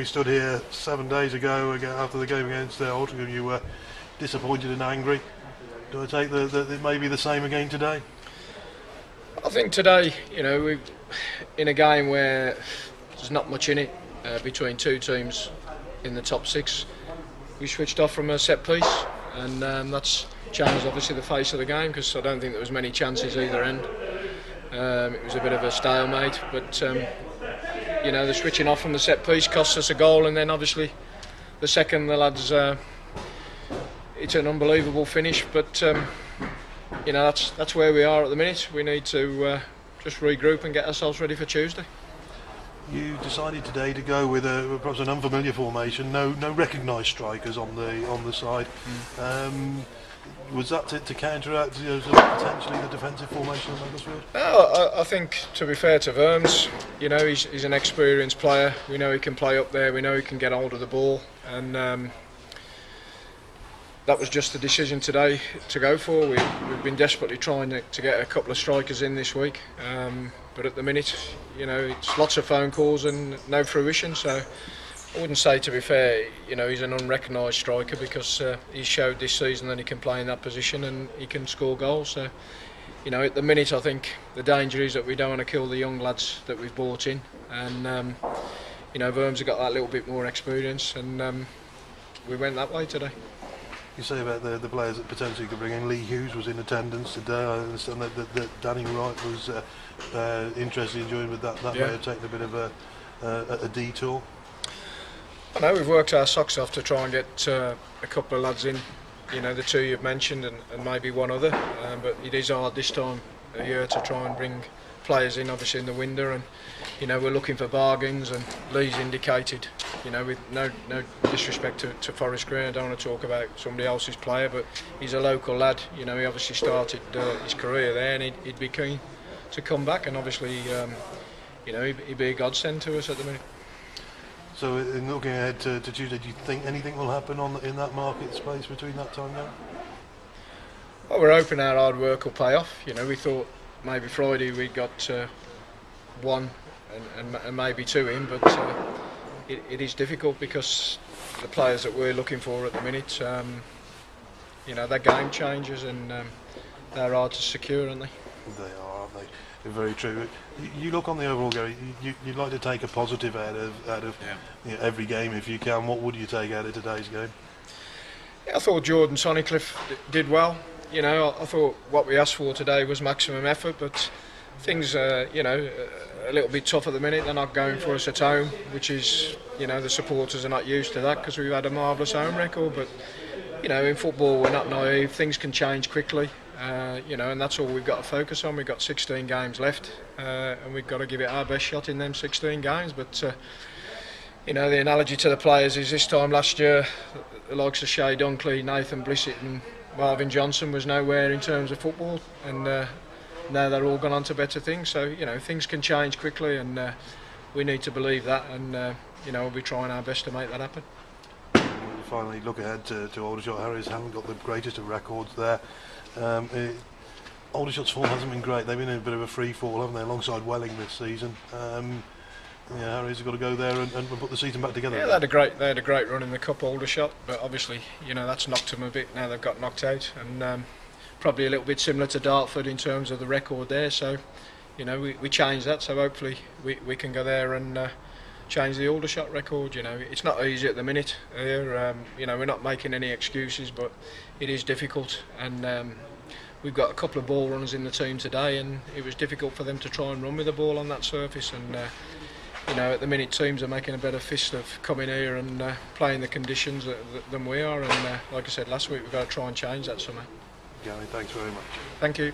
we stood here 7 days ago after the game against Altrincham, you were disappointed and angry. Do I take that it may be the same again today? I think today, we in a game where there's not much in it between two teams in the top six, we switched off from a set piece, and that's changed obviously the face of the game, because I don't think there was many chances either end. It was a bit of a stalemate, but the switching off from the set piece cost us a goal, and then obviously the second the lads it's an unbelievable finish, but that's where we are at the minute. We need to just regroup and get ourselves ready for Tuesday. You decided today to go with perhaps an unfamiliar formation, no recognised strikers on the side. Was that to counteract potentially the defensive formation of Macclesfield? I think, to be fair to Verms, he's an experienced player. We know he can play up there. We know he can get hold of the ball, and that was just the decision today to go for. We've been desperately trying to get a couple of strikers in this week, but at the minute, it's lots of phone calls and no fruition. So I wouldn't say, to be fair, he's an unrecognised striker, because he's showed this season that he can play in that position and he can score goals. So, at the minute, I think the danger is that we don't want to kill the young lads that we've brought in, and Verms have got that little bit more experience, and we went that way today. You say about the players that potentially could bring in. Lee Hughes was in attendance today. I understand that Danny Wright was interested in joining, but that may have taken a bit of a detour. I know we've worked our socks off to try and get a couple of lads in, the two you've mentioned, and maybe one other, but it is hard this time of year to try and bring players in, obviously in the window, and we're looking for bargains, and Lee's indicated, with no disrespect to Forest Green, I don't want to talk about somebody else's player, but he's a local lad. He obviously started his career there, and he'd be keen to come back, and obviously he'd be a godsend to us at the minute. So in looking ahead to Tuesday, do you think anything will happen in that market space between that time now? Well, we're hoping our hard work will pay off. We thought maybe Friday we'd got one and maybe two in, but it is difficult, because the players that we're looking for at the minute, they're game changers, and they're hard to secure, aren't they? They are, aren't they? They're very true. You look on the overall, Gary. You'd like to take a positive out of every game if you can. What would you take out of today's game? Yeah, I thought Jordan Sonnycliffe did well. I thought what we asked for today was maximum effort, but things are, a little bit tough at the minute. They're not going for us at home, which is, the supporters are not used to that, because we've had a marvellous home record. But, in football we're not naive. Things can change quickly, and that's all we've got to focus on. We've got 16 games left, and we've got to give it our best shot in them 16 games. But, the analogy to the players is this time last year, the likes of Shay Dunkley, Nathan Blissett and Marvin Johnson was nowhere in terms of football, and now they're all gone on to better things. So things can change quickly, and we need to believe that, and we'll be trying our best to make that happen. Finally, look ahead to Aldershot. Harriers haven't got the greatest of records there. Aldershot's form hasn't been great. They've been in a bit of a free fall, haven't they, alongside Welling this season. Harriers have got to go there and put the season back together. Yeah, they had a great run in the Cup, Aldershot, but obviously that's knocked them a bit. Now they've got knocked out, and probably a little bit similar to Dartford in terms of the record there. So we changed that, so hopefully we can go there and change the Aldershot record. It's not easy at the minute here. We're not making any excuses, but it is difficult, and we've got a couple of ball runners in the team today, and it was difficult for them to try and run with the ball on that surface. And at the minute, teams are making a better fist of coming here and playing the conditions than we are. And like I said last week, we've got to try and change that somehow. Gary, thanks very much. Thank you.